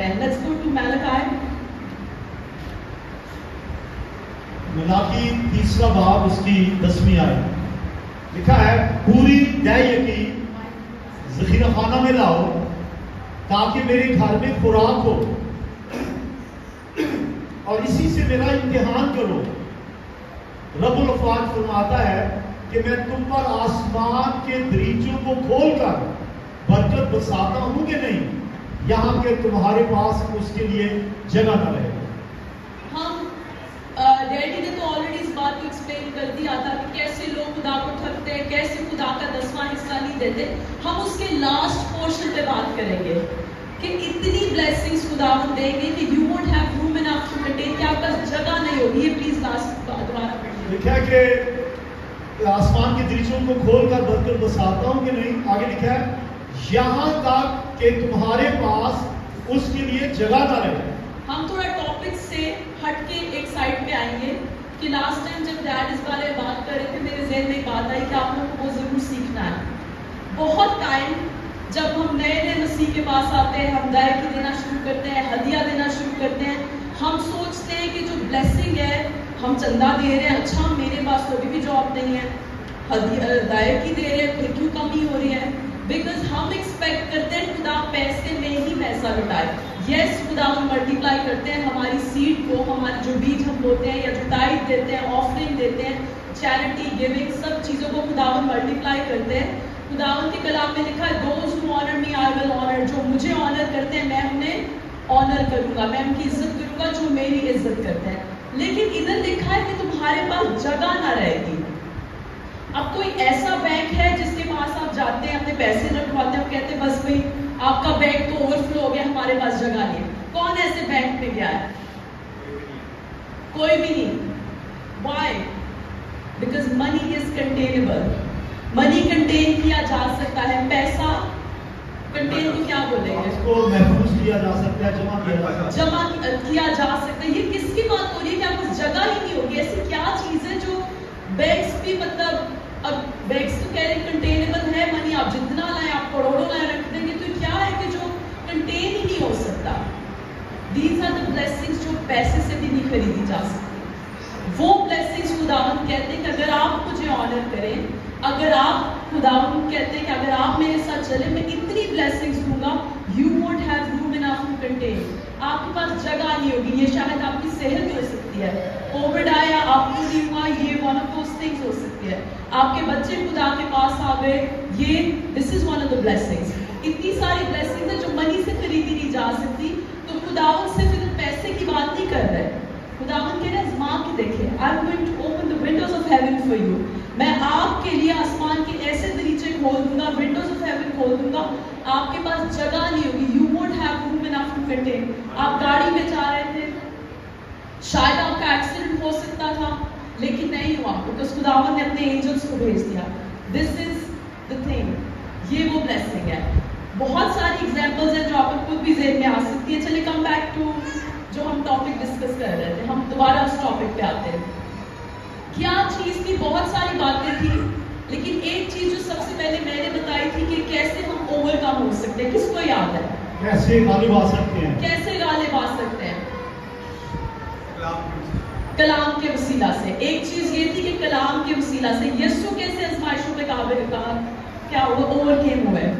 پڑھتے ہیں. Let's go to Malachi. ملاکی 3 باب اس کی 10ویں آیت لکھا ہے پوری دے یقی ذخیرہ خانہ میں لاؤ تاکہ میرے گھر میں خوراک ہو اور اسی سے میرا امتحان کرو. رب الافلاق فرماتا ہے کہ میں تم پر آسمان کے دریچوں کو کھول کر برکت برساتا ہوں کہ نہیں یہاں کہ تمہارے پاس اس کے لیے جگہ نہ رہے. ہم ڈیڈی نے تو آلریڈی اس بات کو ایکسپلین کر دیا تھا کہ کیسے لوگ خدا کو ٹھگتے ہیں, کیسے خدا کا 10واں حصہ نہیں دیتے. ہم اس کے لاسٹ پورشن پہ بات کریں گے کہ اتنی بلیسنگز خدا ہم دیں گے کہ you won't have room enough to contain, کہ آپ پاس جگہ نہیں ہوگی. یہ پلیز لاسٹ دوبارہ پڑھیے. لکھا ہے کہ آسمان کے دریچوں کو کھول کر برکت برساتا ہوں کہ نہیں. آگے لکھا ہے یہاں تک کہ تمہارے پاس اس کے لیے جگہ نہ رہے. ہم تھوڑا ٹاپک سے ہٹ کے ایک سائڈ پہ آئیں گے کہ لاسٹ ٹائم جب ڈیڈ اس بارے میں بات کر رہے تھے میرے ذہن میں ایک بات آئی کہ آپ لوگوں کو وہ ضرور سیکھنا ہے. بہت ٹائم جب ہم نئے مسیح کے پاس آتے ہیں, ہم دائرکی دینا شروع کرتے ہیں, ہدیہ دینا شروع کرتے ہیں, ہم سوچتے ہیں کہ جو بلیسنگ ہے ہم چندہ دے رہے ہیں, اچھا میرے پاس تو بھی جاب نہیں ہے, دائرکی دے رہے ہیں پھر کیوں کمی ہو رہی ہے. بیکاز ہم ایکسپیکٹ کرتے ہیں خدا پیسے میں ہی پیسہ لٹائے. یس خدا ہم ملٹیپلائی کرتے ہیں ہماری سیڈ کو, ہمارے جو بیج ہم بوتے ہیں یا جو ٹائپ دیتے ہیں, آفرنگ دیتے ہیں, چیریٹی گیونگ, سب چیزوں کو خدا ہم ملٹیپلائی کرتے ہیں. خداوند کے کلام میں لکھا ہے those who owner me I will owner, جو مجھے آنر کرتے ہیں میں انہیں آنر کروں گا, میں ان کی عزت کروں گا جو میری عزت کرتے ہیں. لیکن ادھر لکھا ہے کہ تمہارے پاس جگہ نہ رہے گی. اب کوئی ایسا بینک ہے جس کے پاس آپ جاتے ہیں اپنے پیسے رکھواتے ہیں, آپ کہتے ہیں بس بھائی آپ کا بینک تو اوور فلو ہو گیا, ہمارے پاس جگہ نہیں ہے. کون ایسے بینک میں گیا ہے؟ کوئی بھی نہیں. Why? Because money is containable. Money contain کیا جا سکتا ہے. پیسہ کنٹین کو کیا بولیں گے؟ اس کو محفوظ کیا جا سکتا ہے, جمع کیا جا سکتا ہے. یہ کس کی بات ہو رہی ہے کہ آپ کو جگہ ہی نہیں ہوگی؟ ایسی کیا چیز ہے جو بینکس بھی, مطلب اب بینکس تو کہہ رہے کنٹینیبل ہے منی, آپ جتنا لائیں آپ کروڑوں لائیں رکھ دیں گے, تو کیا ہے کہ جو کنٹین ہی نہیں ہو سکتا. دیز آر دی بلیسنگز جو پیسے سے بھی نہیں خریدی جا سکتی. وہ بلیسنگز خداوند کہتے ہیں کہ اگر آپ مجھے آنر کریں, اگر آپ خداوند کہتے ہیں کہ اگر آپ میرے ساتھ چلیں میں اتنی بلیسنگز دوں گا, you won't have room enough to contain. آپ کے پاس جگہ نہیں ہوگی. یہ شاید آپ کی صحت ہو سکتی ہے, کووڈ آیا آپ کو نہیں ہوا, یہ ون آف دوز تھنگز ہو سکتی ہے. آپ کے بچے خدا کے پاس آ گئے, یہ this is one of the blessings. اتنی ساری بلیسنگز ہیں جو منی سے خریدی نہیں جا سکتی. تو خداوند سے پھر پیسے کی بات نہیں کر رہے. خداوند کہہ رہے ہیں ماں کی دیکھیں, I am going to open the windows of heaven for you. میں آپ کے لیے آسمان کے ایسے دریچے کھول دوں گا, ونڈوز آف ہیون کھول دوں گا, آپ کے پاس جگہ نہیں ہوگی. You won't have room enough to contain. آپ گاڑی میں جا رہے تھے, شاید آپ کا ایکسیڈنٹ ہو سکتا تھا لیکن نہیں ہوا بیکاز خداوند نے اپنے اینجلس کو بھیج دیا. دس از دا تھنگ. یہ وہ بلیسنگ ہے. بہت ساری ایگزامپلز ہیں جو آپ کو خود بھی ذہن میں آ سکتی ہے. چلے کم بیک ٹو جو ہم ٹاپک ڈسکس کر رہے تھے, ہم دوبارہ اس ٹاپک پہ آتے ہیں. کیا چیز تھی؟ بہت ساری باتیں تھی, لیکن ایک چیز جو سب سے پہلے میں نے بتائی تھی کہ کیسے ہم اوور کم ہو سکتے ہیں. کس کو یاد ہے؟ کیسے غالب آ سکتے ہیں؟ کیسے غالب آ سکتے ہیں؟ کلام کے وسیلہ سے. ایک چیز یہ تھی کہ کلام کے وسیلہ سے یسوع کیسے آزمائشوں پہ قابل کہا کیا وہ اوور کیم ہوئے؟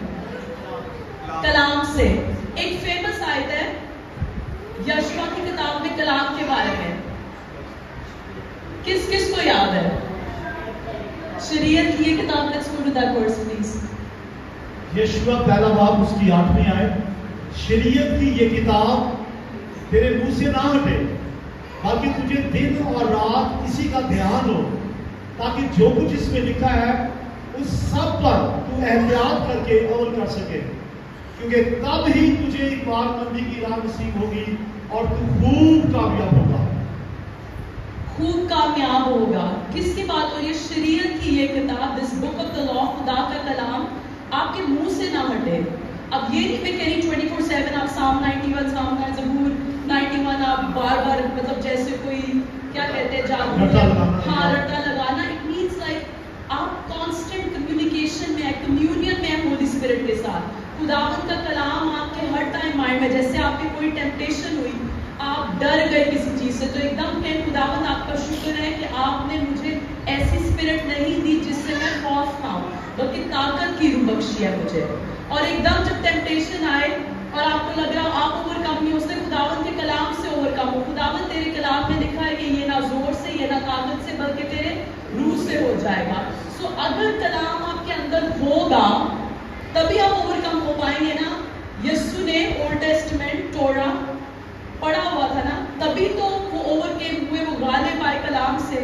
کلام سے. ایک فیمس آیت ہے یشوع کی کتاب میں کلام کے بارے میں, کس کس کو یاد ہے؟ شریعت کی یہ کتاب, let's go to that verse please. یشوع پہلا باب اس کی 8ویں آیت, شریعت کی یہ کتاب تیرے منہ سے نہ ہٹے تاکہ تجھے دن اور رات اسی کا دھیان ہو, تاکہ جو کچھ اس میں لکھا ہے اس سب پر تو احتیاط کر کے عمل کر سکے, کیونکہ تب ہی تجھے اقبال مندی کی راہ نصیب ہوگی اور تو خوب کامیاب ہوگا. خوب کامیاب ہوگا. کس کی بات ہو رہی ہے؟ شریعت کی یہ کتاب, دس بک آف دا لا, خدا کا کلام آپ کے منہ سے نہ ہٹے. اب یہ نہیں میں کہہ رہی 24/7 آپ سام 91 سام کا زبور 91 آپ بار بار مطلب جیسے کوئی کیا کہتے ہیں جادو, ہاں رٹا لگانا. اٹ مینس لائک آپ کانسٹنٹ کمیونیکیشن میں, کمیونین میں ہولی اسپرٹ کے ساتھ. खुदावंद का कलाम आपके हर टाइम माइंड में, जैसे आपकी कोई टेम्पटेशन हुई, आप डर गए किसी चीज से, तो एकदम कहें खुदावंद आपका शुक्र है कि आपने मुझे ऐसी स्पिरिट नहीं दी जिससे मैं खौफ खाऊं, बल्कि ताकत की रूह बख्शी है मुझे। और एकदम जब टेम्पटेशन आए और आपको लग रहा आप ओवरकम नहीं हो सकते, खुदावंद के कलाम से ओवरकम हो। खुदावंद तेरे कलाम में लिखा है कि ये ना जोर से, ये ना ताकत से, बल्कि तेरे रूह से हो जाएगा। सो अगर कलाम आपके अंदर होगा तभी आप ओवरकम हो पाएंगे ना। यीशु ने ओल्ड टेस्टमेंट टोरा पढ़ा हुआ था ना, तभी तो वो ओवरकेम हुए, वो गालिब आए कलाम से।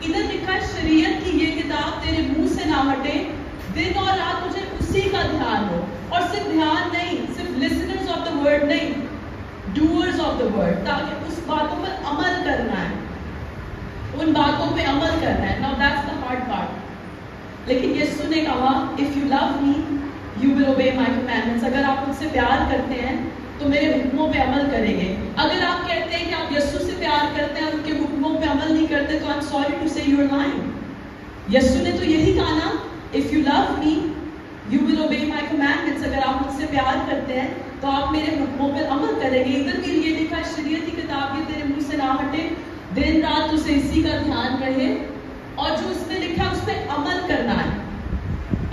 इधर लिखा है शरीयत की ये किताब तेरे मुंह से ना हटे, दिन और रात तुझे उसी का ध्यान हो। और सिर्फ ध्यान नहीं, सिर्फ लिसनर्स ऑफ द वर्ड नहीं, डूअर्स ऑफ द वर्ड, ताकि उस बातों पर अमल करना है, उन बातों पे अमल करना है। Now that's the hard part. लेकिन यीशु ने कहा if you love me you will obey my commandments. अगर आप मुझसे प्यार करते हैं तो मेरे हुक्मों पे अमल करेंगे। अगर आप कहते हैं कि आप यीशु से प्यार करते हैं और उनके हुक्मों पे अमल नहीं करते, तो I am sorry to say you are lying. यीशु ने तो यही कहा ना, if you love me you will obey my commandments. अगर आप मुझसे प्यार करते हैं तो आप मेरे हुक्मों पर अमल करेंगे। इधर भी ये लिखा है शरीयत की किताब ये तेरे मुंह से ना हटे, दिन रात उसे इसी का ध्यान रहे। और जो इसमें लिखा है उस पर अमल करना है,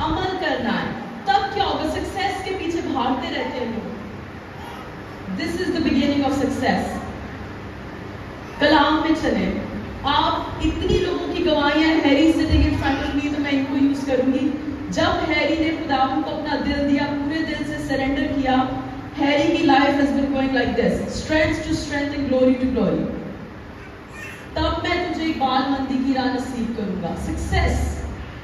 अमल करना है। तब क्या होगा? सक्सेस के पीछे भागते रहते हैं लोग। This is the beginning of success. कलाम में चले। आप इतनी लोगों की गवाहियां, Harry sitting in front of me, तो मैं इनको यूज करूंगी। जब हैरी ने खुदावंद को अपना दिल दिया, पूरे दिल से सरेंडर किया, हैरी की life has been going like this, strength to strength and glory to glory. तब मैं तुझे इबादतमंदी की राह नसीब करूंगा। सक्सेस,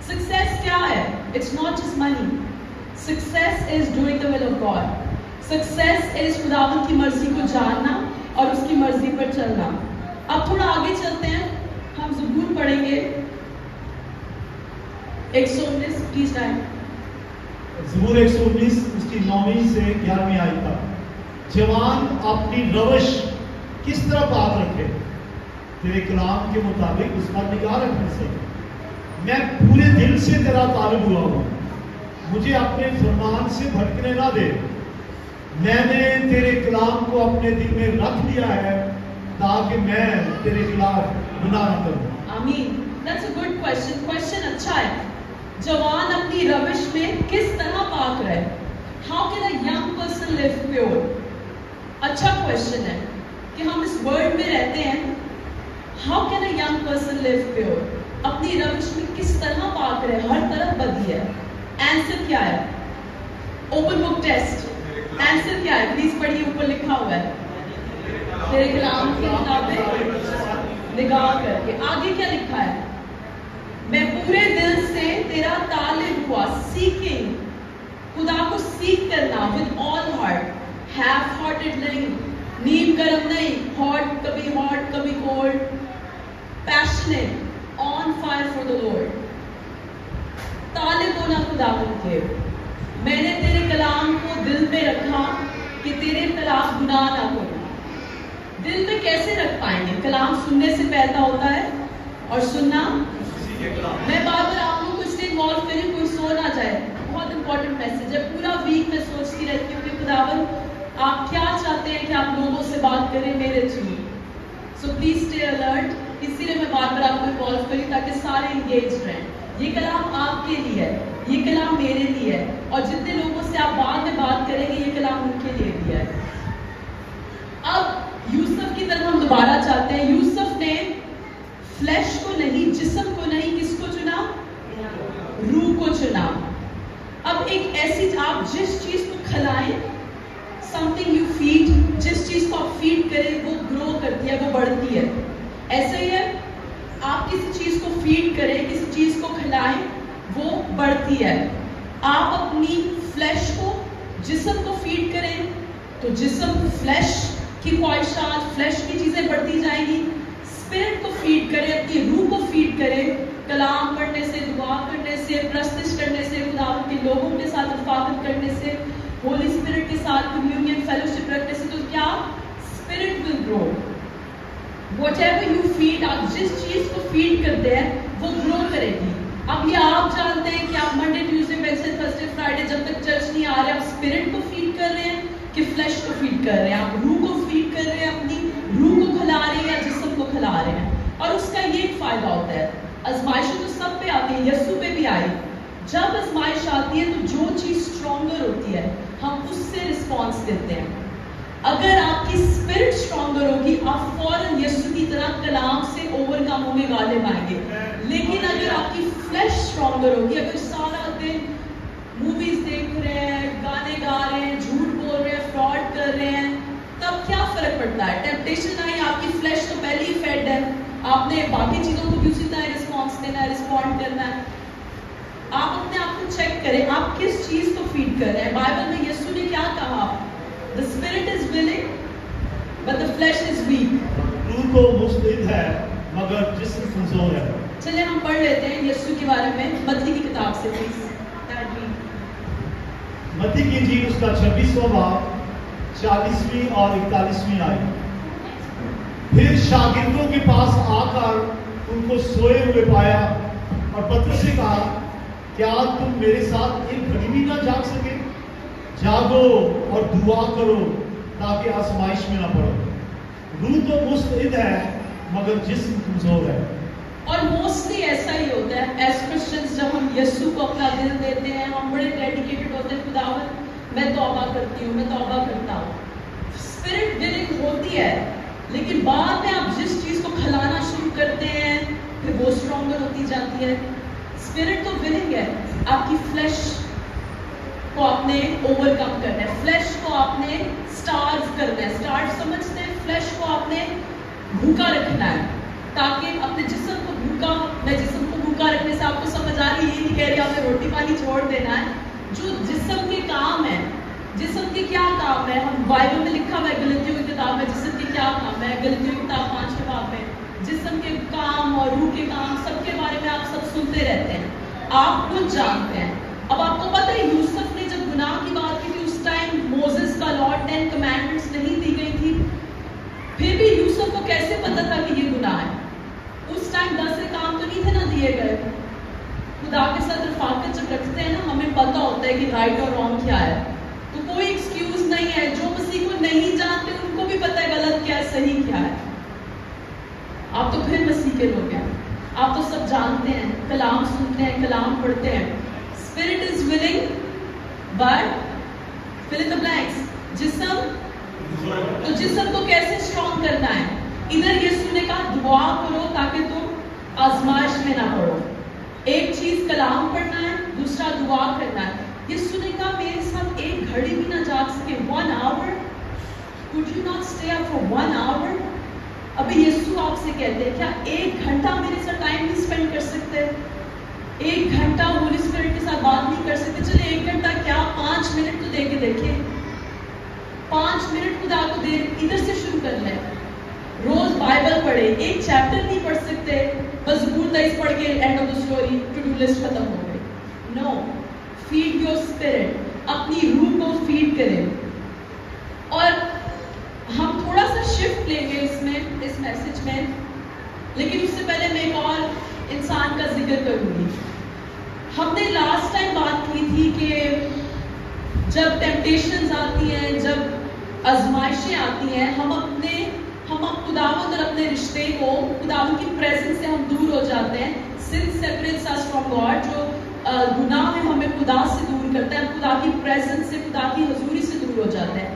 सक्सेस क्या है? It's not just money. Success is doing the will of God. Success is खुदावंद की मर्जी को जानना और उसकी मर्जी पर चलना। अब थोड़ा आगे चलते हैं, हम ज़बूर पढ़ेंगे 119, प्लीज टाइम। ज़बूर 119 उसकी 9वीं से 11वीं आयत तक। जवान अपनी रवश किस तरह बात रखे, तेरे कलाम के मुताबिक उस पर निगाह रखने से। मैं पूरे दिल से तेरा तालिब हुआ हूँ, मुझे अपने फरमान से भटकने ना दे। मैंने तेरे कलाम को अपने दिल में रख लिया है ताकि मैं तेरे खिलाफ गुनाह न करूं। आमीन। That's a good question. Question अच्छा है। जवान अपनी रविश में किस तरह पाक रहे? How can a young person live pure? अच्छा क्वेश्चन है कि हम इस वर्ल्ड में रहते हैं। How can a young person live pure? अपनी रविश में किस तरह पाक रहे? हर तरफ बदी है। आंसर क्या है? Open book test. आंसर क्या है? प्लीज पढ़िए, ऊपर लिखा हुआ है तेरे कलाम की किताबें निगाह करके। आगे क्या लिखा है? मैं पूरे दिल से तेरा तालिब हुआ। सीकिंग, खुदा को सीख करना with all heart, half hearted नहीं, नीम गरम नहीं, हॉट कभी cold, passionate, on fire for the Lord. तालिब होना खुदावंद के। मैंने तेरे कलाम को दिल में रखा कि तेरे खिलाफ गुनाह ना करूं। दिल में कैसे रख पाएंगे? कलाम सुनने से पैदा होता है और सुनना। मैं बार बार आप लोगों को इसलिए इन्वॉल्व करी, कोई सो ना जाए। बहुत इंपॉर्टेंट मैसेज है। पूरा वीक मैं सोचती रहती हूँ कि खुदावंद आप क्या चाहते हैं कि आप लोगों से बात करें मेरे through. So please stay alert. इसीलिए मैं बार बार आपको इन्वॉल्व करी ताकि सारे इंगेज रहें। ये कलाम आपके लिए है, ये कलाम मेरे लिए है, और जितने लोगों से आप बाद में बात करेंगे ये कलाम उनके लिए भी है। अब यूसुफ की तरफ हम दोबारा चाहते हैं। यूसुफ ने फ्लैश को नहीं, जिस्म को नहीं, किसको चुना? रूह को चुना। अब एक ऐसी, आप जिस चीज को खिलाएं, समथिंग यू फीड, जिस चीज को आप फीड करें वो ग्रो करती है, वो बढ़ती है। ऐसे ही है, आप किसी चीज को फीड करें, किसी चीज को खिलाएं, वो बढ़ती है। आप अपनी फ्लैश को, जिस्म को फीड करें तो जिस्म, फ्लैश की ख्वाहिशात, फ्लैश की चीजें बढ़ती जाएंगी। स्पिरिट को फीड करें, अपनी रूह को फीड करें, कलाम पढ़ने से, दुआ करने से, प्रस्तिश करने से, खुदावंद के लोगों के साथ रफ़ाकत करने से, होली स्पिरिट के साथ कम्युनियन फेलोशिप रखने से, तो क्या? Spirit will grow. Whatever you feed, आप जिस चीज को फीड करते हैं वो ग्रो करेगी। अब ये आप जानते हैं कि आप Monday Tuesday Wednesday Thursday Friday जब तक चर्च नहीं आ रहे, आप स्पिरिट को फीड कर रहे हैं कि फ्लैश को फीड कर रहे हैं, आप रूह को फीड कर रहे हैं, अपनी रूह को खिला रहे हैं या जिस्म को खिला रहे हैं। और उसका ये एक फायदा होता है, आजमाइशें तो सब पे आती है, यीशु पे भी आई। जब आजमाइश आती है तो जो चीज स्ट्रॉन्गर होती है हम उससे रिस्पॉन्स देते हैं। अगर आपकी स्पिरिट स्ट्रॉन्गर होगी आप फौरन यीशु की तरह कलाम से ओवरकम होंगे, गालिब आएंगे। लेकिन अगर आपकी फ्लैश स्ट्रॉन्गर होगी, अगर सारा दिन मूवीज देख रहे हैं, गाने गा रहे हैं, झूठ बोल रहे हैं, फ्रॉड कर रहे हैं, तब क्या फर्क पड़ता है? टेम्पटेशन आई, आपकी फ्लैश तो पहले ही फेड है, आपने बाकी चीजों को भी उसी तरह रिस्पॉन्स देना है, रिस्पॉन्ड करना है। आप अपने आप को चेक करें, आप किस चीज को फीड कर रहे हैं। बाइबल में यीशु ने क्या कहा? The spirit is willing, but the flesh is weak. रूह तो मुस्तैद है मगर जिस्म कमजोर है। चलिए हम पढ़ लेते हैं यीशु के बारे में मत्ती की किताब से, प्लीज। मत्ती की इंजील उसका 26वां बाब 40वीं और 41वीं आयत। फिर शागिर्दों के पास आकर उनको सोए हुए पाया और पतरस से कहा, क्या तुम मेरे साथ एक घड़ी भी ना जाग सके? जागो और दुआ करो ताकि आजमाइश में ना पड़ो। रूह तो मुस्तैद है मगर जिस्म कमजोर है। और मोस्टली ऐसा ही होता है एज क्रिश्चियंस, जब हम यीशु को अपना दिल देते हैं, हम बड़े डेडिकेटेड होते हैं, खुदावन मैं तौबा करती हूँ, मैं तौबा करता हूँ। स्पिरिट विलिंग होती है, लेकिन बाद में आप जिस चीज को खिलाना शुरू करते हैं फिर वो स्ट्रॉन्गर होती जाती है। स्पिरिट तो विलिंग है, आपकी फ्लैश को आपने ओवरकम करना है, फ्लैश को आपने स्टार्व करना है। स्टार्व समझते हैं? फ्लैश को आपने भूखा रखना है ताकि अपने जिस्म को भूखा, मैं जिस्म को भूखा रखने से आपको समझ आ रही है, ये नहीं कह रही आपने रोटी पानी छोड़ देना है। जो जिस्म के काम है, जिस्म के क्या काम है, हम बाइबल में लिखा हुआ है गलतियों की किताब में जिस्म के क्या काम है, गलतियों की किताब 5 बाब में जिस्म के काम और रूह के काम सबके बारे में आप सब सुनते रहते हैं, आप खुद जानते हैं। अब आपको पता है यूसुफ ने जब गुनाह की बात की थी उस टाइम मोसेस का लॉ 10 कमांडमेंट्स नहीं दी गई थी, फिर भी यूसुफ को कैसे पता था कि ये गुनाह है? उस टाइम 10 काम तो नहीं थे ना दिए गए। खुदा के साथ रफाकत जब रखते हैं ना, हमें पता होता है कि राइट और रॉन्ग क्या है, तो कोई एक्सक्यूज नहीं है। जो मसीह को नहीं जानते उनको भी पता है गलत क्या है, सही क्या है। आप तो फिर मसीह के लोग हैं, आप तो सब जानते हैं, कलाम सुनते हैं, कलाम पढ़ते हैं। Spirit is willing, but fill in the blanks. जिस्म, तो जिस्म को कैसे स्ट्रॉन्ग करना है? इधर यीशु ने कहा दुआ करो ताकि तुम आजमाइश में ना पड़ो। एक चीज कलाम पढ़ना है, दूसरा दुआ करना है। यीशु ने कहा मेरे साथ एक घड़ी भी ना जाग सके, 1 hour, could you not stay up for 1 hour? अभी यीशु आपसे कहते हैं क्या 1 घंटा मेरे साथ टाइम नहीं स्पेंड कर सकते? 1 घंटा होली स्पिरिट के साथ बात नहीं कर सकते? चलिए 1 घंटा क्या 5 मिनट तो दे के देखिए, 5 मिनट खुदा को दे, इधर से शुरू कर लें। रोज बाइबल पढ़े, एक चैप्टर नहीं पढ़ सकते, बस ज़बूर 23 पढ़ के end of the story, to do list खत्म हो गई। नो, फीड योर स्पिरिट, अपनी रूह को फीड करें। और हम थोड़ा सा शिफ्ट लेंगे इसमें, इस मैसेज में, लेकिन उससे पहले मैं एक और इंसान का जिक्र करूंगी। हमने लास्ट टाइम बात की थी कि जब टेम्पटेशंस आती हैं, जब आजमाइशें आती हैं, हम खुदावंद और अपने रिश्ते को, खुदावंद की प्रेजेंस से हम दूर हो जाते हैं। सिन सेपरेट्स अस फ्रॉम गॉड, जो गुनाह है हमें खुदा से दूर करता है, हम खुदा की प्रेजेंस से, खुदा की हजूरी से दूर हो जाते हैं।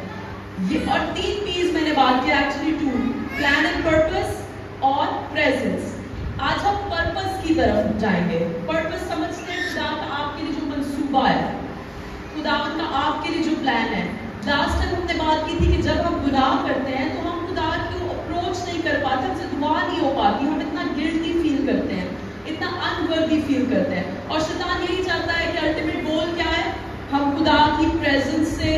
ये और 3 पीस मैंने बात किया, एक्चुअली 2, प्लान एंड पर्पस और प्रेजेंस। आज हम पर्पस की तरफ जाएंगे। पर्पस समझते हैं खुदा का आपके लिए जो मंसूबा है, खुदावंद का आपके लिए जो प्लान है। लास्ट टाइम हमने बात की थी कि जब हम गुनाह करते हैं तो हम खुदा को अप्रोच नहीं कर पाते, हमसे दुआ नहीं हो पाती, हम इतना गिल्टी फील करते हैं, इतना अनवर्दी फील करते हैं। और शैतान यही चाहता है कि अल्टीमेट गोल क्या है, हम खुदा की प्रेजेंस से,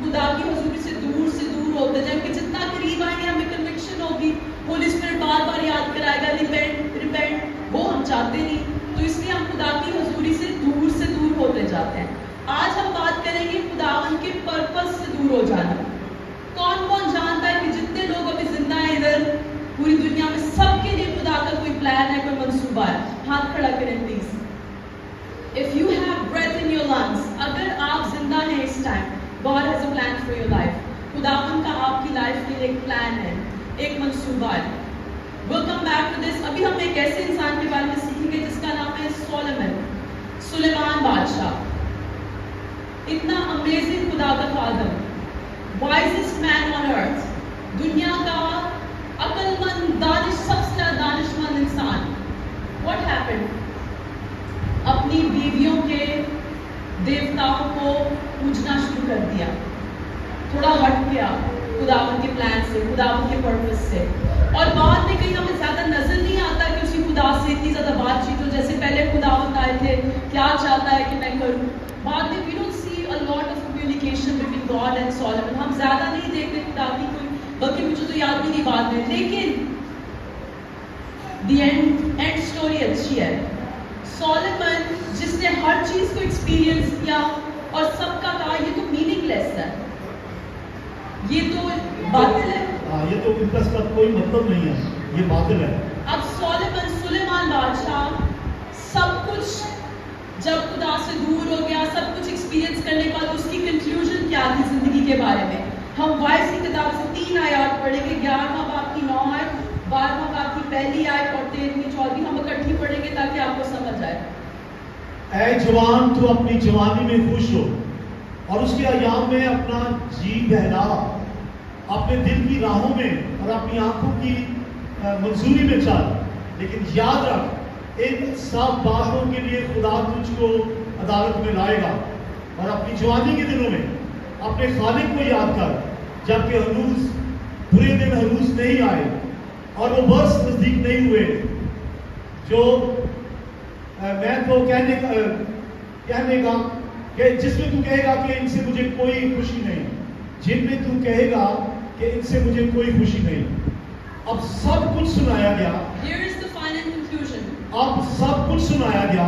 खुदा की हजूरी से दूर होते जाएं। कि जितना करीब आएंगे हमें कन्विक्शन होगी, होली स्पिरिट बार बार याद कराएगा रिपेंट, वो हम चाहते नहीं, तो इसलिए हम खुदा की हजूरी से दूर होते जाते हैं। आज हम बात करेंगे खुदावन के पर्पस से दूर हो जाना। कौन कौन जानता है कि जितने लोग अभी जिंदा हैं इधर पूरी दुनिया में, सबके लिए खुदा का कोई प्लान है, कोई मंसूबा है? हाथ खड़ा करें प्लीज। ones, अगर आप जिंदा हैं इस time, God has a plan for your life. खुदावन का आपकी लाइफ के लिए एक प्लान है, एक मंसूबा है. We'll come back to this. अभी हम एक ऐसे इंसान के बारे में सीखेंगे जिसका नाम है सोलोमन, सुलेमान बादशाह. इतना अमेजिंग खुदा का खादम, वाइजेस्ट मैन ऑन अर्थ, दुनिया का अक्लमंद सबसे ज्यादा दानिशमंद इंसान. What happened? अपनी बीवियों के देवताओं को पूजना शुरू कर दिया, थोड़ा हट गया खुदावन के प्लान से, खुदावन के पर्पस से. और बाद में कहीं हमें ज्यादा नजर नहीं आता कि उसी खुदा से इतनी ज्यादा बातचीत हो जैसे पहले खुदावन आए थे, क्या चाहता है कि मैं करूं. बाद में we don't see a lot of communication between God and Solomon. हम ज्यादा नहीं देखते खुदा की कोई, बल्कि मुझे तो याद भी नहीं बाद में. लेकिन the end story अच्छी है. सोलोमन जिसने हर चीज को एक्सपीरियंस किया और सबका कहा ये तो मीनिंगलेस है, ये तो बातिल है. ये तो इसका कोई मतलब नहीं है, ये बातिल है. अब सोलोमन, सुलेमान बादशाह सब कुछ जब खुदा से दूर हो गया, सब कुछ एक्सपीरियंस करने के बाद उसकी कंक्लूजन क्या थी जिंदगी के बारे में. हम वाइस की किताब से 3 आयत पढ़ेंगे, 11वां बाब की 9 आयत, 12वां बाब की पहली आयत और 13वीं 14वीं हम इकट्ठी पढ़ेंगे ताकि आपको समझ आए. ऐ जवान, तू अपनी जवानी में खुश हो और उसके अयाम में अपना जी बहला, अपने दिल की राहों में और अपनी आंखों की मंजूरी में चल. लेकिन याद रख, इन सब बातों के लिए खुदा तुझको अदालत में लाएगा. और अपनी जवानी के दिनों में अपने खालिक को याद कर, जबकि हनूज बुरे दिन हनूज नहीं आए और वो बर्स नजदीक नहीं हुए. जो मैं तो कहने का कि जिसमें तू कहेगा कि इनसे मुझे कोई खुशी नहीं, जिनमें तू कहेगा कि इनसे मुझे कोई खुशी नहीं. अब सब कुछ सुनाया गया. Here is the final conclusion. अब सब कुछ सुनाया गया.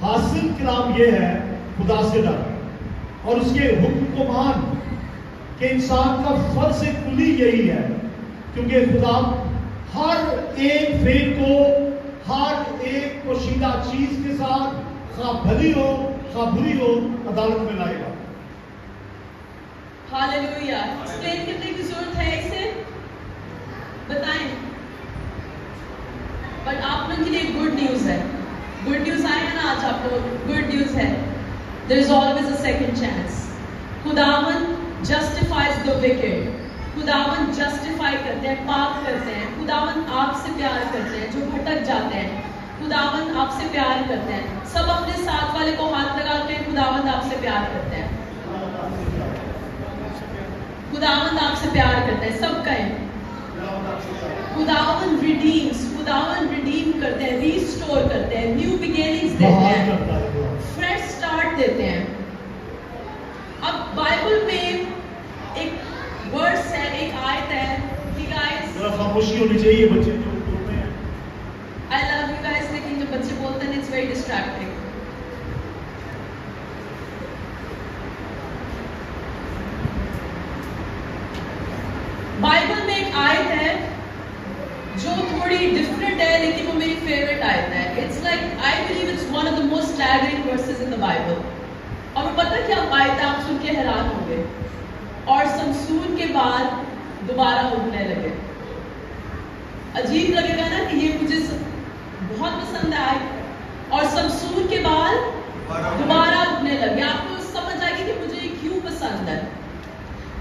हासिल कलाम ये है, खुदा से डर और उसके हुक्म को मान. कि इंसान का फर्ज कुली यही है, क्योंकि खुदा हर एक फेल को, हर एक पोशीदा चीज के साथ, खा भली हो खा बुरी हो, अदालत में लाएगा. हालेलुया. एक्सप्लेन करने की जरूरत है इसे, बताएं. बट आप लोगों के लिए गुड न्यूज है. गुड न्यूज आएगा ना आज आप लोग. गुड न्यूज है, there is always a second chance. खुदावन जस्टिफाइज द विकेड. खुदावन जस्टिफाई करते हैं, पाक करते हैं. खुदावन आपसे प्यार करते हैं जो भटक जाते हैं. खुदावन आपसे प्यार करते हैं. सब अपने साथ वाले को हाथ लगाते हैं. खुदावन आपसे प्यार करते हैं. खुदावन आपसे प्यार करते हैं. सब कहें खुदावन रिडीम्स. खुदावन रिडीम करते हैं, रीस्टोर करते हैं, न्यू बिगिनिंग्स देते हैं, फ्रेश स्टार्ट देते हैं. अब बाइबल में एक वर्स है, एक आयत है कि गाइस, खामोशी होनी चाहिए बच्चे जो बोलते हैं. आई लव यू गाइस, लेकिन जो बच्चे बोलते हैं इट्स वेरी डिस्ट्रैक्टिंग. बाइबल में एक आयत है जो थोड़ी डिफरेंट है, लेकिन वो मेरी फेवरेट आयत है. It's like, I believe it's one of the most staggering versus in the Bible. और वो पता क्या आयत है, आप सुन के हैरान होंगे. और समसून के बाद दोबारा उठने लगे. अजीब लगेगा ना कि ये मुझे बहुत पसंद है. और समसून के बाद दोबारा उठने लगे. आपको समझ आएगी कि मुझे ये क्यों पसंद है.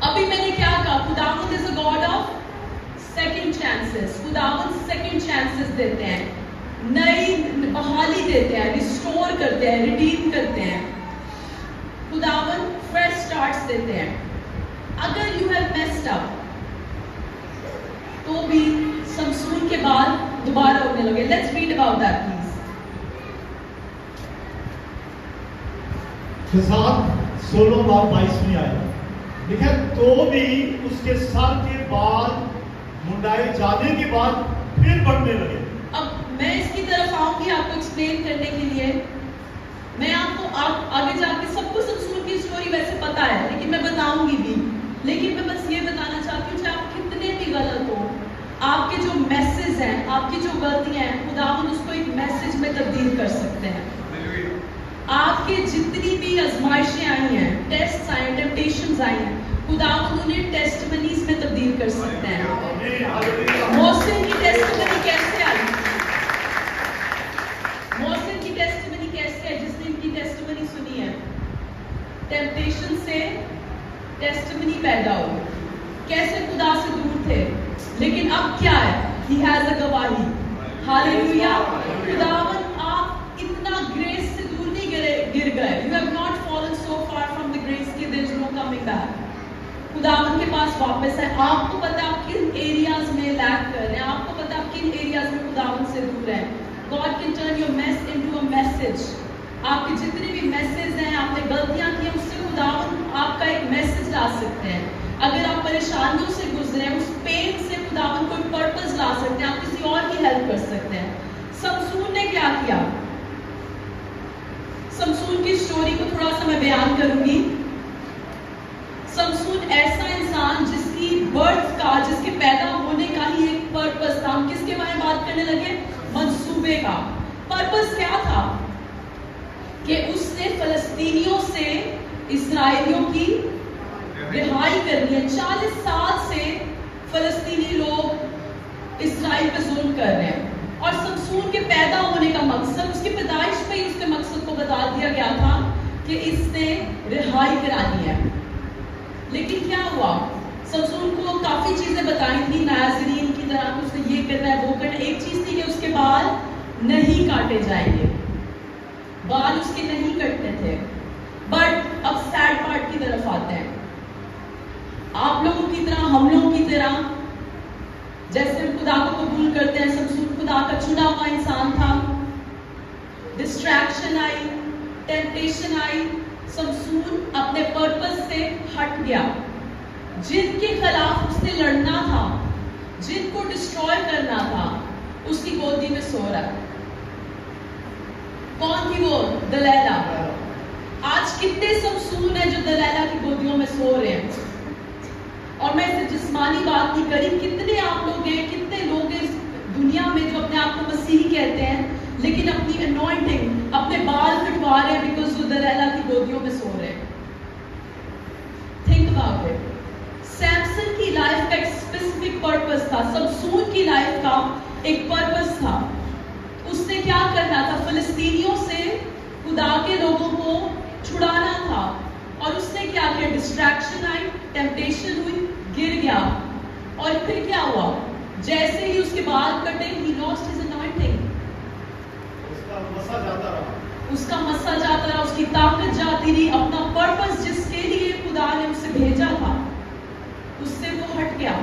अभी मैंने क्या कहा, खुदावंद is a God of second chances. खुदावंद सेकंड चांसेस देते हैं, नई बहाली देते हैं, रिस्टोर करते हैं, रिडीम करते हैं. खुदावंद फ्रेश स्टार्ट्स देते हैं. अगर यू हैव मेस्ड अप तो भी समसून के बाद दोबारा उठने लगे. Let's read about that please. फिसाद 16:22 आया. देखा, तो भी उसके सर के बाल मुंडाए जाने के बाद फिर बढ़ने लगे. अब मैं इसकी तरफ आऊंगी आपको एक्सप्लेन करने के लिए. मैं आपको आगे जाके सबको समसून की स्टोरी वैसे पता है, लेकिन मैं बताऊंगी भी. लेकिन मैं बस ये बताना चाहती हूँ कि आप कितने भी गलत हो, आपके जो मैसेज हैं, आपकी जो गलतियां हैं, खुदावंद उसको एक मैसेज में तब्दील कर सकते हैं. آپ کے جتنی بھی آزمائشیں آئی ہیں، ٹیسٹ آئے ہیں، ٹیمپٹیشنز آئی ہیں، خدا انہیں ٹیسٹمنیز میں تبدیل کر سکتے ہیں. محسن کی ٹیسٹمنی کیسے آئی؟ محسن کی ٹیسٹمنی کیسے ہے؟ جس نے ان کی ٹیسٹمنی سنی ہے، ٹیمپٹیشن سے ٹیسٹمنی پیدا ہو. کیسے خدا سے دور تھے، لیکن اب کیا ہے؟ He has a گواہی. ہاللیلویا. خداوند آپ اتنا گریس سے دور نہیں گر گئے. You have not fallen so far from the grace کہ there is no coming back. خداوند کے پاس واپس ہے. آپ کو پتا آپ کن ایریاز میں لیک کر رہے ہیں، آپ کو پتا آپ کن ایریاز میں خداوند سے دور ہیں. God can turn your mess into a message. آپ کے جتنے بھی میسج ہیں، آپ نے غلطیاں کی ہیں، اس سے خداوند آپ کا ایک میسج لا سکتے ہیں. اگر آپ پریشانیوں سے گزرے ہیں، اس پین سے خداوند کوئی پرپس لا سکتے ہیں، آپ کسی اور کی ہیلپ کر سکتے ہیں. سمسون نے کیا کیا؟ سمسون کی سٹوری کو تھوڑا سا میں بیان کروں گی. سمسون ایسا انسان جس کی برتھ کا، جس کے پیدا ہونے کا ہی ایک پرپس تھا. ہم کس کے بارے میں بات کرنے لگے؟ منصوبے کا. پرپس کیا تھا؟ کہ اس نے فلسطینیوں سے اسرائیلیوں کی رہائی کرنی ہے. 40 سال سے فلسطینی لوگ اسرائیل پہ ظلم کر رہے ہیں، اور سمسون کے پیدا ہونے کا مقصد، اس کی پیدائش پہ ہی اس کے مقصد کو بتا دیا گیا تھا کہ اس نے رہائی کرانی ہے. لیکن کیا ہوا؟ سمسون کو کافی چیزیں بتائی تھی ناظرین کی طرح کہ اس نے یہ کرنا ہے، وہ کرنا ہے. ایک چیز تھی کہ اس کے بال نہیں کاٹے جائیں گے، بال اس کے نہیں کٹتے تھے. بٹ اب سیڈ پارٹ کی طرف آتے ہیں. آپ لوگوں کی طرح، ہم لوگوں کی طرح، جیسے ہم خدا کو قبول کرتے ہیں، سمسون خدا کا چنا ہوا انسان تھا. ڈسٹریکشن آئی، ٹیمپٹیشن آئی، سمسون اپنے پرپس سے ہٹ گیا. جن کے خلاف اس نے لڑنا تھا، جن کو ڈسٹروائے کرنا تھا، اس کی گودی میں سو رہا ہے. کون تھی وہ؟ دلیلا. آج کتنے سمسون ہیں جو دلیلا کی گودیوں میں سو رہے ہیں؟ اور میں اسے جسمانی بات نہیں کری، کتنے آپ لوگ ہیں، کتنے لوگ ہیں اس دنیا میں جو اپنے آپ کو مسیحی کہتے ہیں، لیکن اپنی انوائنٹنگ، اپنے بال کٹوا رہے ہیں بیکاز وہ دلیلا کی گودیوں میں سو رہے ہیں. Think about it. سیمسن کی لائف کا ایک اسپیسیفک پرپس تھا، سمسون کی لائف کا ایک پرپس تھا. اس نے کیا کرنا تھا؟ فلسطینیوں سے خدا کے لوگوں کو چھڑانا تھا. اور اس نے کیا کیا؟ ڈسٹریکشن آئی، ٹیمپٹیشن ہوئی، گر گیا. اور پھر کیا ہوا؟ جیسے ہی اس کے بال کٹے، he lost his anointing. اس کا مسا جاتا رہا، اس کی طاقت جاتی رہی. اپنا پرپس جس کے لیے خدا نے اسے بھیجا تھا، اس سے وہ ہٹ گیا.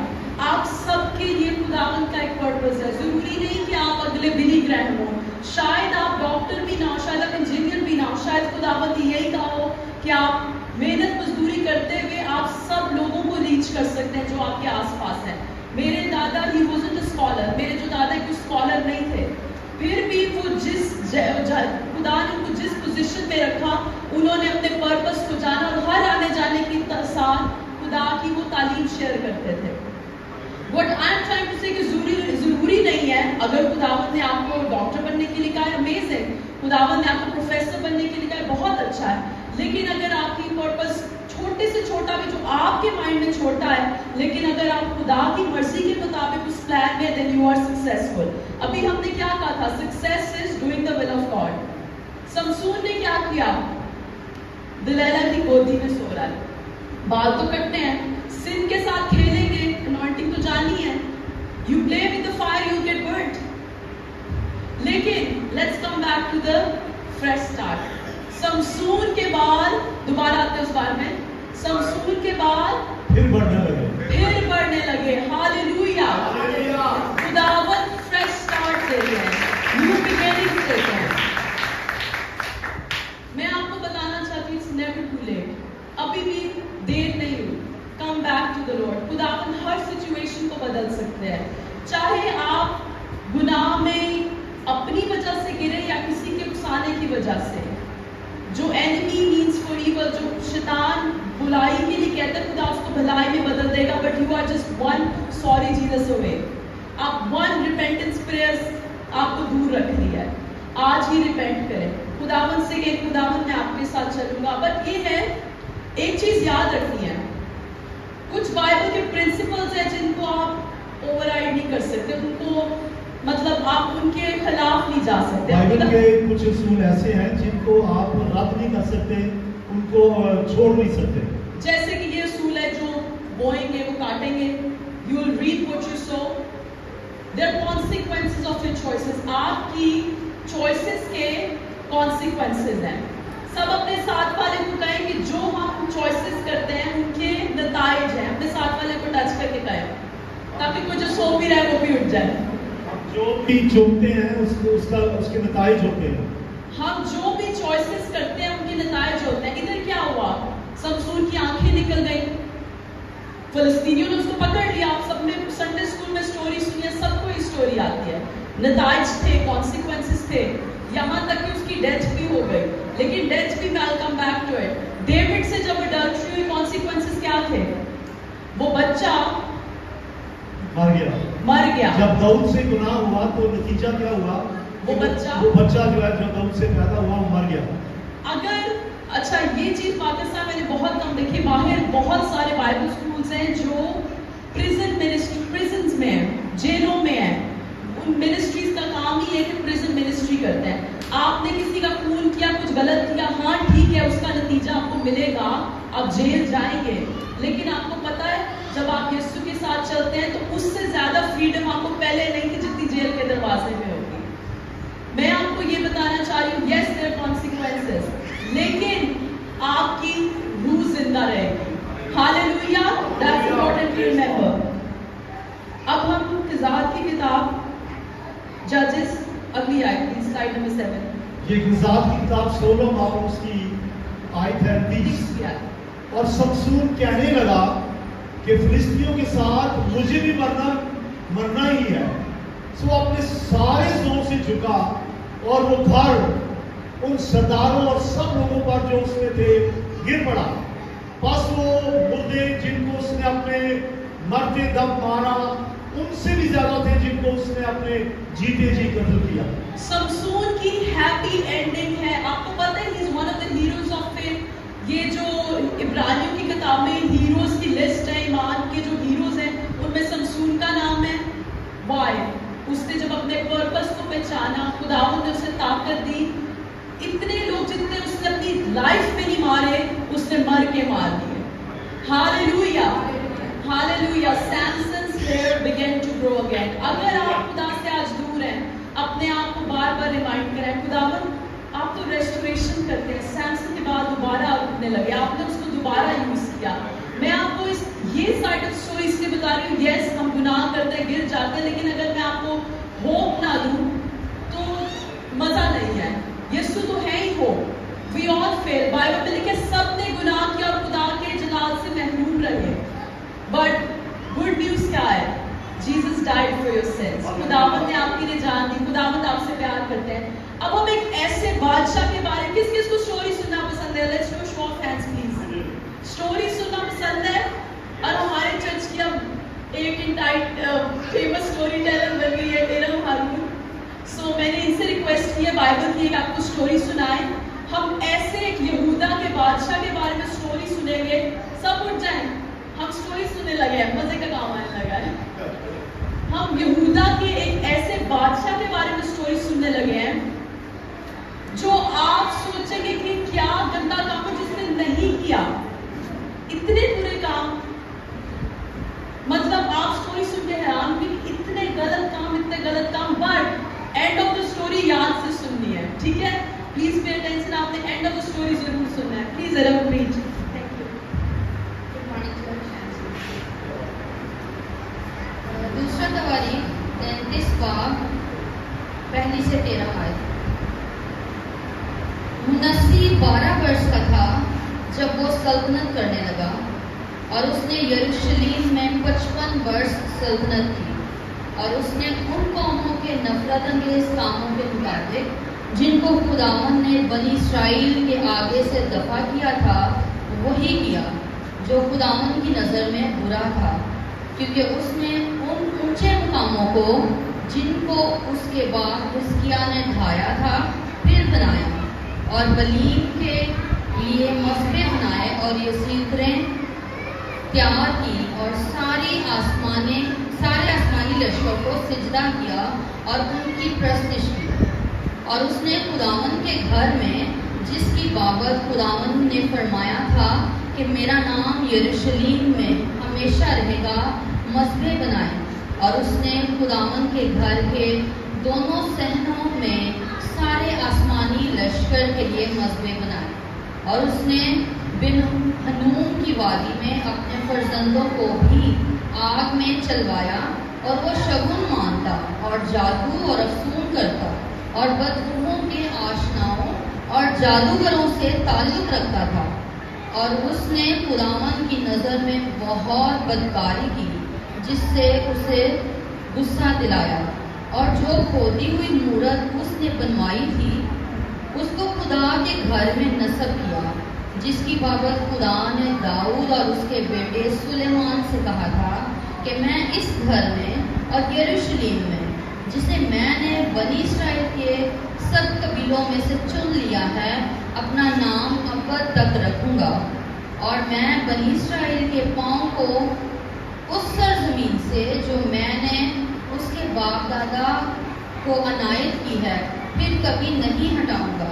آپ سب کے لیے خداوند کا ایک پرپس ہے. ضروری نہیں کہ آپ اگلے بلی گرہم ہوں، شاید آپ ڈاکٹر بھی نہ ہو، شاید آپ انجینئر بھی نہ ہو، شاید خداوند یہی کہا ہو کہ آپ محنت مزدوری کرتے ہوئے آپ سب لوگوں کو ریچ کر سکتے ہیں جو آپ کے آس پاس ہیں. میرے دادا ہی wasn't a scholar، میرے جو دادا کوئی اسکالر نہیں تھے، پھر بھی وہ خدا نے ان کو جس پوزیشن پہ رکھا، انہوں نے اپنے پرپس کو جانا، اور ہر آنے جانے کی ساتھ خدا کی وہ تعلیم شیئر کرتے تھے. What I am trying to say کہ ضروری نہیں ہے، اگر خداوند نے آپ کو ڈاکٹر بننے کے لیے کہا ہے، امیزنگ. خداوند نے آپ کو پروفیسر بننے کے لیے کہا ہے، بہت اچھا ہے. لیکن اگر آپ کی پرپس چھوٹے سے چھوٹا بھی جو آپ کے مائنڈ میں چھوٹا ہے، لیکن اگر آپ خدا کی مرضی کے مطابق اس پلان میں، then you are successful. ابھی ہم نے کیا کہا تھا؟ Success is doing the will of God. سمسون نے کیا کیا؟ دلیلا کی گودی میں سو رہا ہے. بال تو کٹنے ہیں، سن کے ساتھ کھیلیں گے، انوائنٹنگ تو جانی ہے. You play with the fire, you get burnt. لیکن let's come back to the fresh start. سمسون کے بال دوبارہ آتے ہیں اس بار میں. سمسون کے بال پھر بڑھنے لگے. ہاللیلویا. خداوند فریش سٹارٹ دیتے ہیں، نیو بگننگز دیتے ہیں. میں آپ کو بتانا چاہتی ہوں، اٹس نیور ٹو لیٹ. ابھی بھی دیر نہیں ہوئی. Come back to the Lord. خداوند ہر سچویشن کو بدل سکتے ہیں. چاہے آپ گناہ میں اپنی وجہ سے گرے یا کسی کے اکسانے کی وجہ سے. جو اینمی مینس فار ایول، جو شیطان بلائی کے لیے کہتا ہے، خدا اس کو بھلائی میں بدل دے گا. But you are just one sorry Jesus away. آپ ون ریپینٹنس پریئرز آپ کو دور رکھ رہی ہے. आज ही रिपेंट करें, खुदावन से कि खुदावन मैं आपके साथ चलूंगा। बट ये है, एक चीज याद रखनी है, कुछ बाइबल के प्रिंसिपल्स हैं जिनको आप ओवरराइड नहीं कर सकते, उनको मतलब आप उनके खिलाफ नहीं जा सकते। बाइबल के कुछ उसूल ऐसे हैं जिनको आप रद्द नहीं कर सकते, उनको छोड़ नहीं सकते। जैसे कि ये उसूल है, जो बोएंगे वो काटेंगे, you will reap what you sow, there are consequences of your choices, आपकी choices के consequences हैं। सब अपने साथ वाले को कहें कि जो हम choices करते हैं उनके नताइज हैं, अपने साथ वाले को टच करके कहें, ताकि कोई जो सो भी रहा है वो भी उठ जाए। जो भी चुनते हैं उसके नताइज होते हैं। हम जो भी choices करते हैं उनके नताइज होते हैं। इधर क्या हुआ, समसूर की आंखें निकल गई, फिलिस्तीनियों ने उसको पकड़ लिया। आप सबने संडे स्कूल में स्टोरी सुनी है, सबको ये स्टोरी आती है। नताइज थे, कॉन्सिक्वेंसेस थे, यहाँ तक कि उसकी डेथ भी हो गई। लेकिन डेथ भी, I'll come back to it, David से जब अडल्ट्री हुई, कॉन्सिक्वेंसेस क्या थे? वो बच्चा मर गया। जब दाऊद से गुनाह हुआ तो नतीजा क्या हुआ? वो बच्चा जो है, जब दाऊद से पैदा हुआ, वो मर गया। अगर अच्छा, ये चीज पाकिस्तान मैंने बहुत कम देखी, बाहर बहुत सारे बाइबल स्कूल्स हैं जो प्रिजन्स में हैं, जेलों में हैं। उन मिनिस्ट्रीज का काम ही है कि प्रिजन मिनिस्ट्री करते हैं। आपने किसी का खून किया, कुछ गलत किया, हाँ ठीक है, उसका नतीजा आपको मिलेगा, आप जेल जाएंगे। लेकिन आपको पता है, जब आप यीशु के साथ चलते हैं तो उससे ज्यादा फ्रीडम आपको पहले नहीं थी जितनी जेल के दरवाजे में होगी। मैं आपको ये बताना चाह रही हूँ, यस देयर कॉन्सिक्वेंसेस, लेकिन आपकी रूह जिंदा रहेगी। Hallelujah, that's important to remember. अब हम क़िज़ात की किताब जजेस, अगली आयत, स्लाइड नंबर 7। ये क़िज़ात की किताब 16 बाब उसकी आयत है 30। और समसूर कहने लगा कि फिलिस्तीनियों के साथ मुझे भी मरना ही है। सो अपने सारे जोर से झुका और वो घर उन सरदारों और सब लोगों पर जो उसमें थे गिर पड़ा। बस वो मुर्दे जिनको उसने अपने मरते दम मारा, उनसे भी ज्यादा थे जिनको उसने अपने जीते जी कत्ल किया। समसून की हैप्पी एंडिंग है। आपको पता है, he is one of the heroes of faith. ये जो इब्रानियों की किताब में हीरोज की लिस्ट है, ईमान के जो हीरोज हैं, उनमें समसून का नाम है। वाई? उसने जब अपने पर्पस को पहचाना, खुदावंद ने उसे ताकत दी। इतने लोग जितने उसने अपनी लाइफ में नहीं मारे, उसने मर के मार दिए। Hallelujah, hallelujah. Samson's hair began to grow again. अगर आप खुदा से आज दूर हैं, अपने आप को बार बार रिमाइंड करें, खुदावंद आप तो रेस्टोरेशन करते हैं। सैमसन के बाद दोबारा उठने लगे, आपने उसको दोबारा यूज किया। मैं आपको ये साइड ऑफ स्टोरी इसलिए बता रही हूँ, यस हम गुनाह करते हैं, गिर जाते हैं, लेकिन अगर मैं आपको होप ना दूं तो मजा नहीं है। यीशु तो है ही hope. We all fail. Bible में लिखे सबने गुनाह किया और खुदा के जलाल से महरूम रहे। बट गुड न्यूज क्या है? Jesus died for your sins. खुदावंद ने आपके लिए जान दी। खुदावंद आपसे प्यार करते हैं। अब हम एक ऐसे बादशाह के बारे में, किस किस को स्टोरी सुनना पसंद है? Let's do show off hands please. Story सुनना पसंद है? और हमारे चर्च की अब एक इंटाइट फेमस स्टोरी टेलर बन गई है टेरम हारून। सो मैंने इनसे रिक्वेस्ट की है बाइबल की एक आपको स्टोरी सुनाए। हम ऐसे एक यहूदा के बादशाह के बारे में स्टोरी सुनेंगे, सब उठ जाएं, हम स्टोरी सुनने लगे हैं, मजे का काम आने लगा है। हम यहूदा के एक ऐसे बादशाह के बारे में स्टोरी सुनने लगे हैं जो आप सोचेंगे कि क्या गंदा काम जिसने नहीं किया, इतने बुरे काम। मतलब आप स्टोरी सुन के हैरान भी, इतने गलत काम, but and of the story याद से सुननी है, ठीक है? प्लीज पे अटेंशन, आपने एंड ऑफ द स्टोरी जरूर सुनना है। Please Arab read. Thank you. Good morning दूसरा तवारीख 33 बाब 1 से 13 आयत। मुनस्सी 12 वर्ष का था जब वो सल्तनत करने लगा और उसने यरूशलेम में 55 वर्ष सल्तनत की। और उसने उन कौमों के नफरत अंगेज कामों के मुताबिक जिनको खुदावंद ने बनी इस्राएल के आगे से दफा किया था वही किया जो खुदावंद की नज़र में बुरा था, क्योंकि उसने उन ऊंचे मुकामों को جن کو اس کے بعد حزقیہ نے ڈھایا تھا پھر بنایا، اور بلیم کے لیے مذبحیں بنائے اور یسیتریں تیار کی، اور سارے آسمانی لشکر کو سجدہ کیا اور ان کی پرستش کی۔ اور اس نے خداوند کے گھر میں، جس کی بابت خداوند نے فرمایا تھا کہ میرا نام یروشلیم میں ہمیشہ رہے گا، مذبحیں بنائے، اور اس نے خداوند کے گھر کے دونوں صحنوں میں سارے آسمانی لشکر کے لیے مذبحیں بنائے۔ اور اس نے بن حنوم کی وادی میں اپنے فرزندوں کو بھی آگ میں چلوایا، اور وہ شگن مانتا اور جادو اور افسون کرتا اور بدروحوں کے آشناؤں اور جادوگروں سے تعلق رکھتا تھا۔ اور اس نے خداوند کی نظر میں بہت بدکاری کی، جس سے اسے غصہ دلایا، اور جو کھودی ہوئی مورت اس نے بنوائی تھی اس کو خدا کے گھر میں نصب کیا، جس کی بابت خدا نے داؤد اور اس کے بیٹے سلیمان سے کہا تھا کہ میں اس گھر میں اور یروشلیم میں، جسے میں نے بنی اسرائیل کے سب قبیلوں میں سے چن لیا ہے، اپنا نام ابد تک رکھوں گا، اور میں بنی اسرائیل کے پاؤں کو اس سرزمین سے جو میں نے اس کے باپ دادا کو عنایت کی ہے پھر کبھی نہیں ہٹاؤں گا،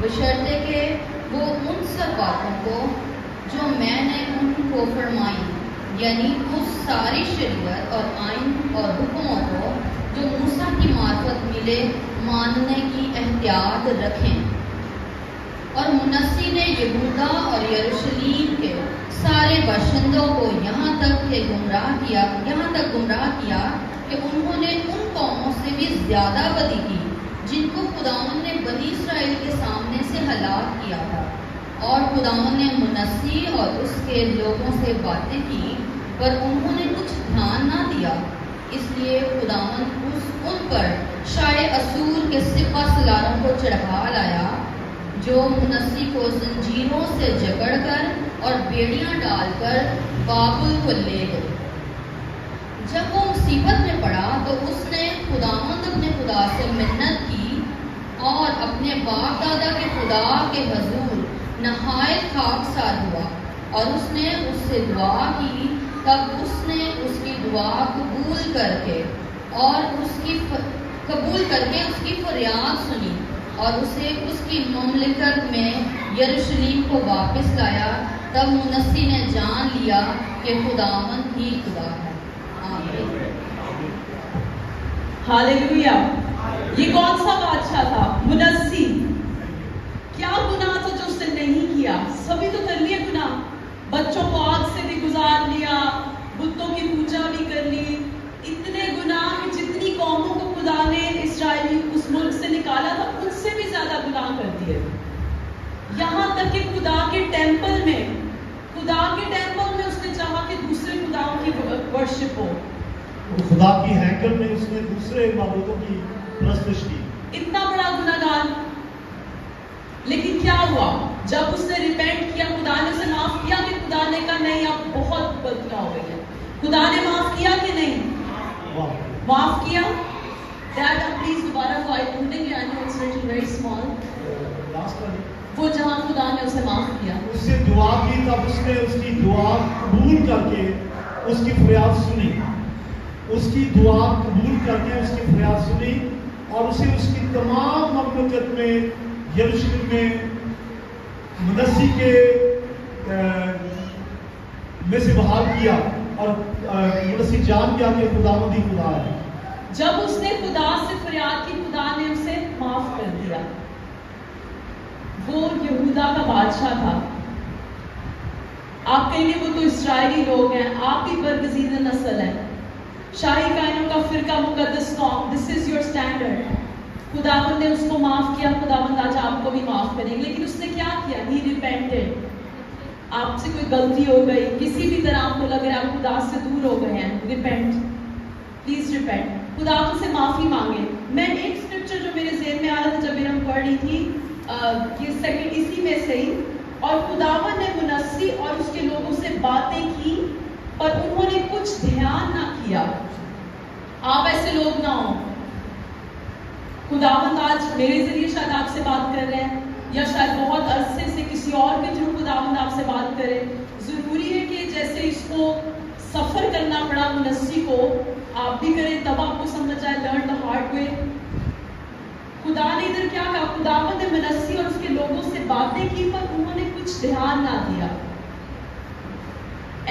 بشرطے کہ وہ ان سب باتوں کو جو میں نے ان کو فرمائی، یعنی اس ساری شریعت اور آئین اور حکموں کو جو موسیٰ کی معرفت ملے ماننے کی احتیاط رکھیں۔ اور منسی نے یہودا اور یروشلیم کے سارے باشندوں کو یہاں تک گمراہ کیا کہ انہوں نے ان قوموں سے بھی زیادہ بدی کی جن کو خداوند نے بنی اسرائیل کے سامنے سے ہلاک کیا تھا۔ اور خداوند نے منسی اور اس کے لوگوں سے باتیں کی، پر انہوں نے کچھ دھیان نہ دیا، اس لیے خداوند ان پر شاہ اسور کے سپہ سالاروں کو چڑھا لایا، جو منسی کو زنجیروں سے جکڑ کر اور بیڑیاں ڈال کر بابل کو لے گئے۔ جب وہ مصیبت میں پڑا تو اس نے خداوند اپنے خدا سے منت کی اور اپنے باپ دادا کے خدا کے حضور نہایت خاکسار ہوا، اور اس نے اس سے دعا کی۔ تب اس نے اس کی دعا قبول کر کے اس کی فریاد سنی، اور اسے اس کی مملکت میں یروشلیم کو واپس لایا۔ تب منسی نے جان لیا کہ خداوند ہی خدا ہے۔ آمین۔ ہاللیلویا۔ یہ کون سا بادشاہ تھا؟ منسی۔ کیا گناہ تھا جو اس نے نہیں کیا؟ سبھی تو کر لیے گناہ، بچوں کو آگ سے بھی گزار لیا، بتوں کی پوجا بھی کر لی، اتنے گناہ کہ جتنی قوموں کو خدا نے اسرائیل اس ملک سے نکالا تھا ان سے بھی زیادہ گناہ کر دیے، یہاں تک کہ خدا کے ٹیمپل میں اس نے چاہا کہ دوسرے خداؤں کی ورشپ ہو، خدا کی ہیکل میں اس نے دوسرے معبودوں کی پرستش کی۔ اتنا بڑا گناہگار، لیکن کیا ہوا جب اس نے ریپینٹ کیا، خدا نے اسے معاف کیا کہ خدا نے کہا نہیں اب بہت غلطیاں ہو گئی ہیں؟ خدا نے معاف کیا کہ نہیں؟ معاف کیا۔ ڈیڈ آپ پلیز دوبارہ کو آئی پوٹنگ ویری اسمال، وہ جہاں خدا نے اسے معاف کیا، اس سے دعا کی، تب اس نے اس کی دعا قبول کر کے اس کی فریاد سنی، اس کی دعا قبول کر کے اس کی فریاد سنی، اور اسے اس کی تمام مملکت میں یروشلم میں منسی کے میں سے بحال کیا، اور منسی جان گیا کہ خداوند ہی خدا ہے۔ جب اس نے خدا سے فریاد کی خدا نے اسے معاف کر دیا۔ وہ یہودا کا بادشاہ تھا، آپ کہیں گے وہ تو اسرائیلی لوگ ہیں، آپ بھی برگزیدہ نسل ہیں، شاہی کائنوں کا فرقہ مقدس قوم، دس از یور اسٹینڈرڈ۔ خداوند نے اس کو معاف کیا، خداوند آج آپ کو بھی معاف کریں گے، لیکن اس نے کیا کیا؟ ہی ریپینٹڈ۔ آپ سے کوئی غلطی ہو گئی، کسی بھی طرح آپ کو لگ رہا ہے آپ خدا سے دور ہو گئے ہیں، ریپینٹ، پلیز ریپینٹ، خداوند سے معافی مانگے۔ میں ایک اسکرپچر جو میرے ذہن میں آ رہا تھا جب ہم پڑھ رہی تھی، یہ سیکنڈ اسی میں سے ہی، اور خداوند نے منسی اور اس کے لوگوں سے باتیں کی اور انہوں نے کچھ دھیان نہ کیا۔ آپ ایسے لوگ نہ ہوں खुदावंद आज मेरे जरिए शायद आपसे बात कर रहे हैं, या शायद बहुत अरसे से किसी और के थ्रू खुदावंद आपसे बात करे। जरूरी है कि जैसे इसको सफर करना पड़ा मुनस्सी को, आप भी करें, तब आपको समझ आए, लर्न द हार्ड वे। खुदा ने इधर क्या कहा, खुदावंद ने मुनस्सी और उसके लोगों से बातें की पर उन्होंने कुछ ध्यान ना दिया।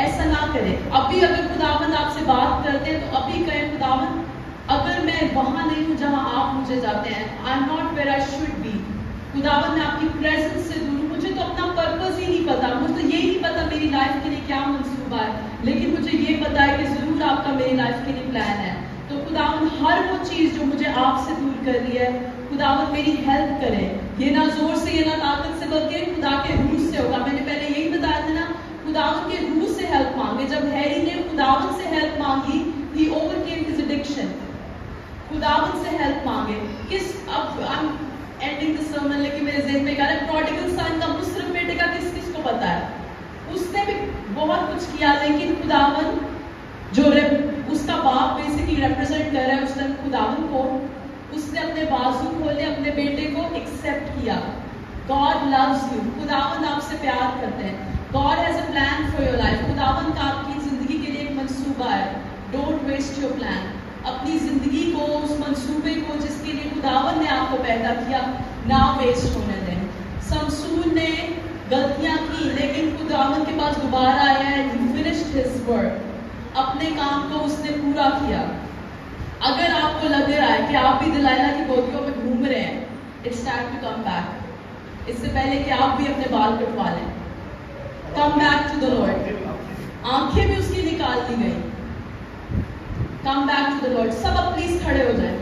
ऐसा ना करें। अभी अगर खुदावंद आपसे बात करते हैं तो अभी कहें, खुदावंद अगर मैं वहां नहीं हूं जहां आप मुझे जाते हैं, I am not where I should be, खुदावंद मैं आपकी प्रेजेंस से दूर हूं, मुझे तो अपना पर्पस ही नहीं पता, मुझे तो यही नहीं पता मेरी लाइफ के लिए क्या मंसूबा है, लेकिन मुझे ये पता है कि जरूर आपका मेरी लाइफ के लिए प्लान है। तो खुदावंद हर वो चीज जो मुझे आपसे दूर कर रही है, खुदावंद मेरी हेल्प करे। ये ना जोर से, ये ना ताकत से, बल्कि खुदा के रूह से होगा। मैंने पहले यही बताया था ना, खुदावंद के रूह से हेल्प मांगे। जब हैरी ने खुदावंद से हेल्प मांगी, he overcame his addiction। खुदावंद से हेल्प मांगे। किस, अब I am ending the sermon, लेकिन मेरे ज़हन में क्या है, प्रोडिगल सन का, मुसरफ बेटे का किस किस को पता है? उसने भी बहुत कुछ किया, लेकिन खुदावंद जो उसका बाप बेसिकली रिप्रेजेंट कर रहा है उस दिन खुदावंद को, उसने अपने बाजू खोले, अपने बेटे को एक्सेप्ट किया। गॉड लव्स यू, खुदावंद आपसे प्यार करते हैं। God has a plan for your life, खुदावंद का आपकी जिंदगी के लिए एक मंसूबा है। Don't waste your plan. अपनी जिंदगी को, उस मंसूबे को जिसके लिए खुदावंद ने आपको पैदा किया, ना वेस्ट होने दें। समसून ने गलतियां की, लेकिन खुदावंद के पास दोबारा आया है, he finished his work, अपने काम को उसने पूरा किया। अगर आपको लग रहा है कि आप भी दिलाइला की गोदियों में घूम रहे हैं, it's time to come back. इससे पहले कि आप भी अपने बाल कटवा लें, come back to the Lord. आंखें भी उसकी निकाल दी गई। Come back to the Lord. सब अब प्लीज खड़े हो जाए।